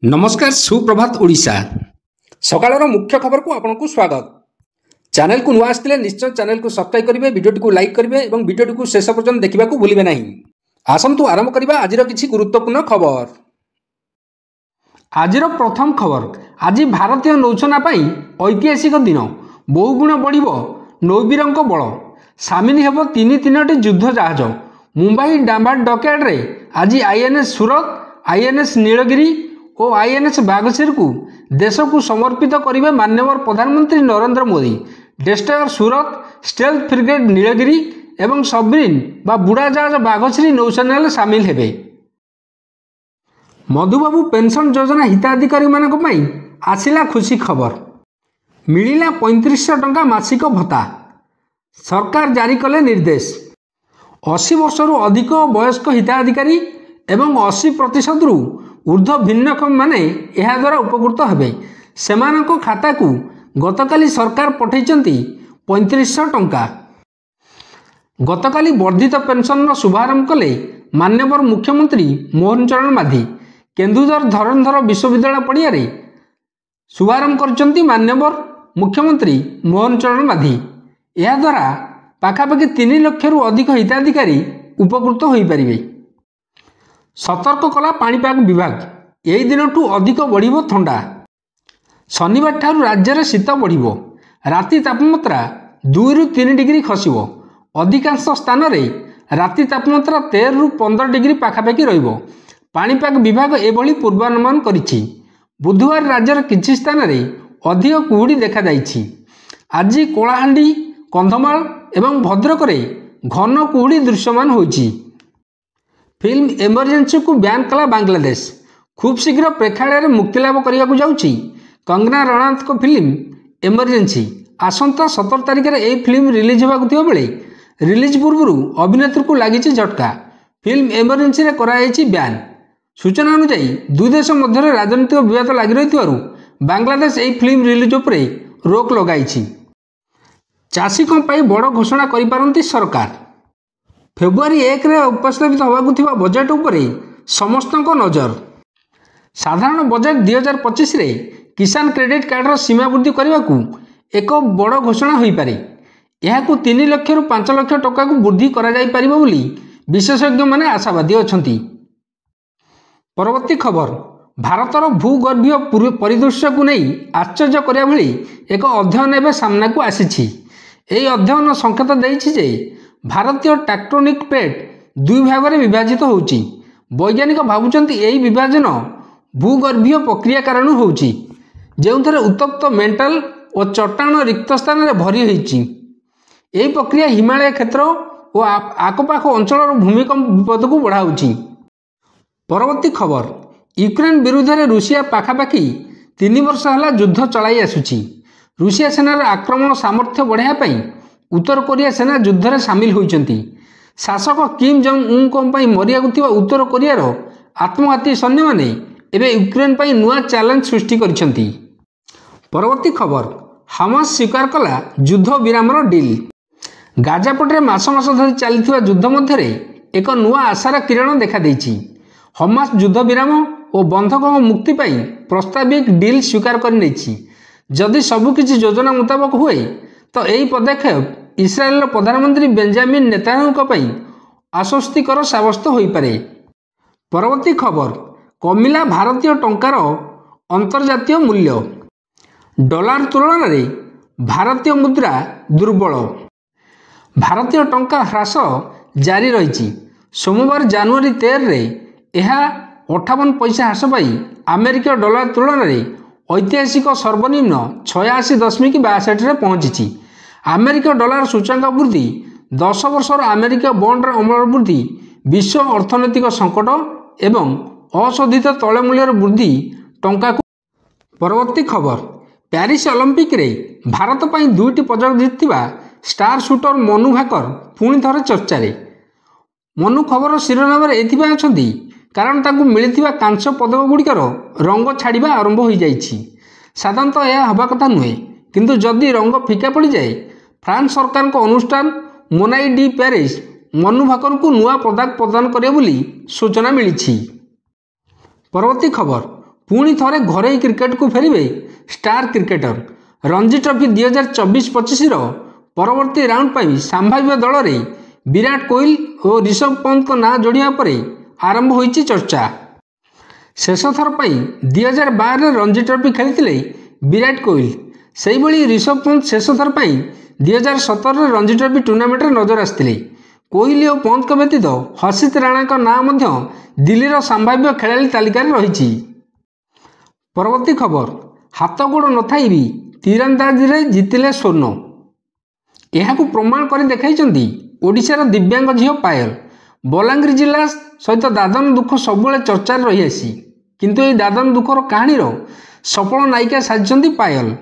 नमस्कार सुप्रभात ओडिशा सकाळर मुख्य खबर को आपको स्वागत। चैनल को नुआ आसते निश्चय चैनल को सब्सक्राइब करेंगे, वीडियो को लाइक करेंगे और वीडियो को शेष पर्यंत देखा भूलिए ना। आसतु आरंभ करवा आज किसी गुरुत्वपूर्ण खबर। आज प्रथम खबर, आज भारतीय नौसेना ऐतिहासिक दिन, बहुगुण बढ़ नौवीरों बल, सामिल हेब तीन युद्ध जहाज। मुंबई डाम्बार डकयार्ड आज आईएनएस सूरत, आईएनएस नीलगिरी और आईएनएस बागशीर को देश को समर्पित करेंगे माननीय प्रधानमंत्री नरेंद्र मोदी। डेस्ट्रयर सूरत, स्टेल्थ फ्रिगेट नीलगिरी एवं सबमरीन बा बुड़ा जहाज बागशीर नौसेना सामिल हेबे। मधुबाबू पेंशन योजना हिताधिकारी मानक आसिला खुशी खबर, मिलिला 3500 टंका मासिक भत्ता, सरकार जारी कले निर्देश। 80 वर्षरु अधिक वयस्क हिताधिकारी एवं 80% रु ऊर्ध्व भिन्नक्षम माने यह द्वारा उपकृत हेबे। सेमानक खाता को गतकाली सरकार पठैचंती 3500 टंका। गतकाली वर्धित पेंशन शुभारंभ कले माननीय मुख्यमंत्री मोहन चरण माझी। केन्दुझर धरंधर विश्वविद्यालय पड़िया शुभारंभ करचंती माननीय मुख्यमंत्री मोहन चरण माझी। यह द्वारा पाखापाखि 3 लाख रु अधिक हिताधिकारी उपकृत हो पारिबे। सतर्क कला पाणीपाग विभाग, यही दिन ठू अधिक बढ़िबो ठंडा। शनिवार ठारू राज्य में शीत बढ़िबो, राति तापमात्रा 2 रु 3 डिग्री खसिबो। अधिकांश स्थान में राति तापमात्रा 13 रु 15 डिग्री पाखापाखि रहिबो। पाणीपाग विभाग एभली पूर्वानुमान करिछि। बुधवार राज्यर किछि स्थान में अधिक कुहुड़ी देखा जाइछि। आज कलाहांडी, कंधमाल एवं भद्रक में घन कुहुड़ी दृश्यमान होइछि। फिल्म इमरजेंसी को बैन कला बांग्लादेश। खूब शीघ्र प्रेक्षालय में मुक्तिलाभ करने को जाउछि कंगना रणावत को फिल्म इमरजेंसी। आसंता 17 तारिख में यह फिल्म रिलीज होगा बेले रिलीज पूर्व अभिनेत्री को लगी झटका। फिल्म इमरजेंसी रे कराई बैन। सूचना अनुसार दुई देश मध्य राजनीतिक विवाद लगी रही बांग्लादेश यह फिल्म रिलीज उपरे रोक लगाई। चाषी बड़ घोषणा करिपारंती सरकार। फेब्रुआरी 1 रे उपस्थापित होगा बजेट उपरे समस्त नजर। साधारण बजेट 2025 रे किसान क्रेडिट कार्डर सीमा वृद्धि करने को एक बड़ घोषणा हो पारे। यह 3 लाख रु 5 लाख टका को वृद्धि करा जाई परिबो बोली विशेषज्ञ माने आशावादी अछंती। परवर्ती खबर, भारतर भूगर्भीय परिदृश्य को नहीं आश्चर्य करिया भली एक अध्ययन एवं सामना को आसीछि। एही अध्ययन संकेत देइछि जे भारतीय टैक्टोनिक प्लेट 2 भाग में विभाजित होउछि। वैज्ञानिक भावुचंती यही विभाजन भूगर्भीय प्रक्रिया कारण होउछि, जेउथरे उत्तप्त मेंटल और चट्टाण रिक्त स्थान में भरी होइछि। यही प्रक्रिया हिमालय क्षेत्र और आखपाख अंचल भूमिकंप विपद को बढ़ाउछि। परवर्ती खबर, यूक्रेन विरुद्ध में रूसिया पाखापाखि 3 वर्ष है युद्ध चलाई आसुछि। रूसिया सेनार आक्रमण सामर्थ्य बढ़ाई उत्तर कोरिया सेना युद्ध में सामिल होइचंती। शासक किम जोंग उन को मरिया उत्तर कोरियार आत्मघाती सैन्य माने एबे यूक्रेन पर नुआ चैलेंज सृष्टि करिसंती। परवर्ती खबर, हमास स्वीकार कला युद्ध विरामर डील। गाजापटे मास मास धरी चलता युद्ध मध्य एक नुआ आशार किरण देखा देइछि। हमास युद्ध विराम और बंधकों मुक्ति पाई प्रस्ताविक डील स्वीकार कर जदि सबकिछि योजना मुताबक हुए तो यही पदक्षेप इस्राएल प्रधानमंत्री बेंजामिन नेतान्याहू आश्वस्तिकर साब्यस्त हो पारे। परवर्ती खबर, कमिला भारतीय टंकार अंतर्जातीय मूल्य। डॉलर तुलन में भारतीय मुद्रा दुर्बल। भारतीय टंका ह्रास जारी रही। सोमवार जनवरी 13 रे यह 58 पैसा ह्रास पाई अमेरिका डॉलर तुलन में ऐतिहासिक सर्वनिम्न 86.62 रे पहुंची। अमेरिका डॉलर सूचकांक वृद्धि 10 वर्षर अमेरिका बॉन्डर अमल वृद्धि, विश्व अर्थनैतिक संकट एवं अशोधित तैल मूल्य वृद्धि टंका को। परवर्ती खबर, पेरिस ओलंपिक रे भारत पर 2टी पदक जीतिबा स्टार शूटर मनु भाकर पुणी थरे चर्चा रे। मनु खबर शिरोनाम एथिबा अछंती कारण ताकू मिलिथिबा कांस्य पदक गुड़िकर रंग छाड़िबा आरंभ हो जाइछि। साधारणतः यह हवा कथा नुहे, किंतु जदि रंग फिका पड़ जाए फ्रांस सरकार को अनुष्ठान Monnaie de Paris Manu Bhaker को नुआ पदक प्रदान करे बोली सूचना मिली। परवर्ती खबर, पुणी थरे घरोई क्रिकेट को फेरिबे स्टार क्रिकेटर। रणजी ट्रॉफी 2024-25 परवर्ती राउंड पर संभाव्य दल में विराट कोहली और ऋषभ पंत ना जोड़िया पर आरंभ होइछि चर्चा। शेष थर पर 2012 रणजी ट्रॉफी खेलते विराट कोहली, से भली ऋषभ पंत शेष थर पर 2017 रणजी ट्रॉफी टूर्नामेंट नजर आसते। कोहली और पंत व्यतीत हर्षित राणा का नाम दिल्ली संभाव्य खेलाड़ी तालिकार रही। परवर्ती खबर, हाथ गोड़ नथाई भी तीरंदाजी रे जितिले स्वर्ण। यह प्रमाण कर देखाई ओडिशार दिव्यांग झील पायल। बलांगीर जिला सहित दादन दुख सब चर्चार रही आसी, किंतु यह दादन दुखर कहानी सफल नायिका साजिशंती पायल।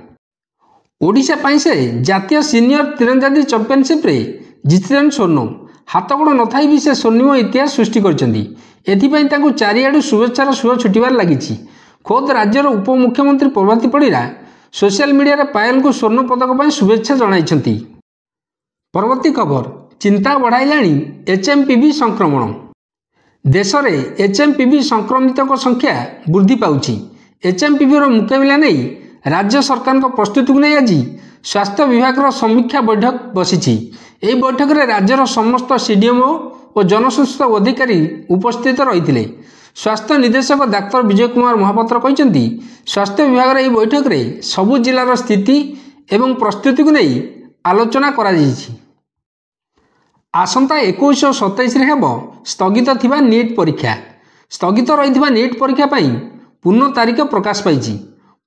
ओडिशा पाई से जातीय सीनियर तीरंदाजी चैंपियनशिप रे जितिले स्वर्ण। हाथ गोड़ नथाई भी से स्वर्णिम इतिहास सृष्टि कर चारिआडू शुभेच्छार सुह छुटबार लगी। खोद राज्यर उपमुख्यमंत्री प्रभाती परिड़ा सोशल मीडिया पायल को स्वर्ण पदक पर शुभेच्छा जणाइछंती। परवर्ती खबर, चिंता बढ़ाइलाणी एचएमपीवी संक्रमण। देश में एचएमपीवी संक्रमित संख्या वृद्धि पाउछि। एचएमपीवी मुकाबला नहीं राज्य सरकार प्रस्तुति को नहीं आज स्वास्थ्य विभाग समीक्षा बैठक बसी। यह बैठक में राज्यर समस्त सीडीएमओ और जनस्वास्थ्य अधिकारी उपस्थित रही। स्वास्थ्य निदेशक डाक्तर विजय कुमार महापात्र कहते स्वास्थ्य विभाग यह बैठक में सबु जिलार स्थिति एवं प्रस्तुति को नहीं आलोचना करा जायछि। आसंता 21 और 27 हेब स्थगित थिबा नीट परीक्षा। स्थगित रही नीट परीक्षा पाई पूर्ण तारीख प्रकाश पाई।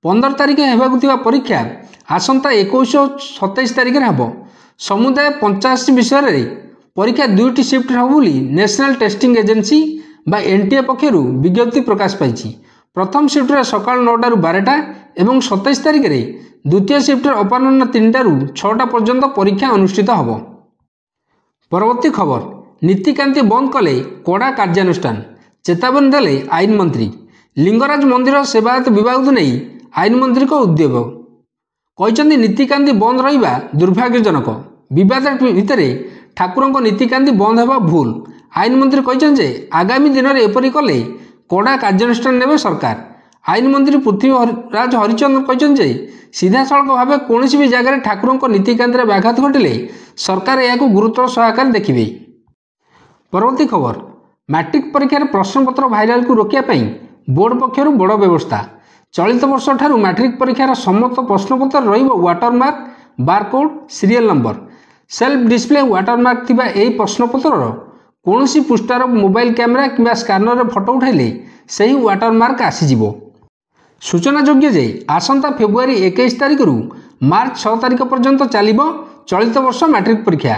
15 तारीख हेबाकु थिबा परीक्षा आसंता 21 और 27 तारीख हेब। समुदाय 85 विषय रे परीक्षा 2टी शिफ्ट हेब बोली नेशनल टेस्टिंग एजेंसी बा एनटीए पक्षर विज्ञप्ति प्रकाश पाई। प्रथम शिफ्ट सका 9टा 12टा और 27 तारीख में द्वितीय शिफ्ट अपराह्न 3टा 6टा पर्यंत परीक्षा अनुष्ठित होब। परवर्ती खबर, नीतिकांति बंद कले कड़ा कार्यानुष्ठान। चेतावनी देले आईन मंत्री। लिंगराज मंदिर सेवायत विभाग को नहीं आईन मंत्री को उद्योग कहते नीतिकांति बंद रहा दुर्भाग्यजनक। विवाद भितर ठाकुरों नीतिकांति बंद होगा भूल। आईन मंत्री कहते आगामी दिन में एपरी कले कड़ा कार्यानुष्ठान नेबे सरकार। आईन मंत्री पृथ्वीराज हरिचंद्र कहते सीधा सड़क भाव कौन भी जगह ठाकुरों नीतिकांति व्याघात घटिले सरकार यह गुरुतर सहकार देखिए। परवर्ती खबर, मैट्रिक परीक्षार प्रश्नपत्र भाइराल को रोकने बोर्ड पक्षर बड़ व्यवस्था। चलित वर्ष ठारू मैट्रिक परीक्षार समस्त प्रश्नपत्र watermark, barcode, serial number, self display watermark थिबा एही प्रश्नपत्र कौन सी पृष्ठार मोबाइल कैमेरा कि स्कानर फोटो उठाइले सही वाटरमार्क आसीजिवो। सूचना योग्य जे आसंता फेब्रुआरी 21 तारिख रु मार्च 6 तारिख पर्यंत चलिबो चलित वर्ष मैट्रिक परीक्षा।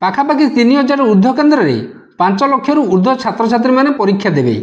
पाखापाखि 3000 ऊर्ध्व केन्द्र में 5 लाख ऊर्ध्व छात्र छात्री माने परीक्षा देबे।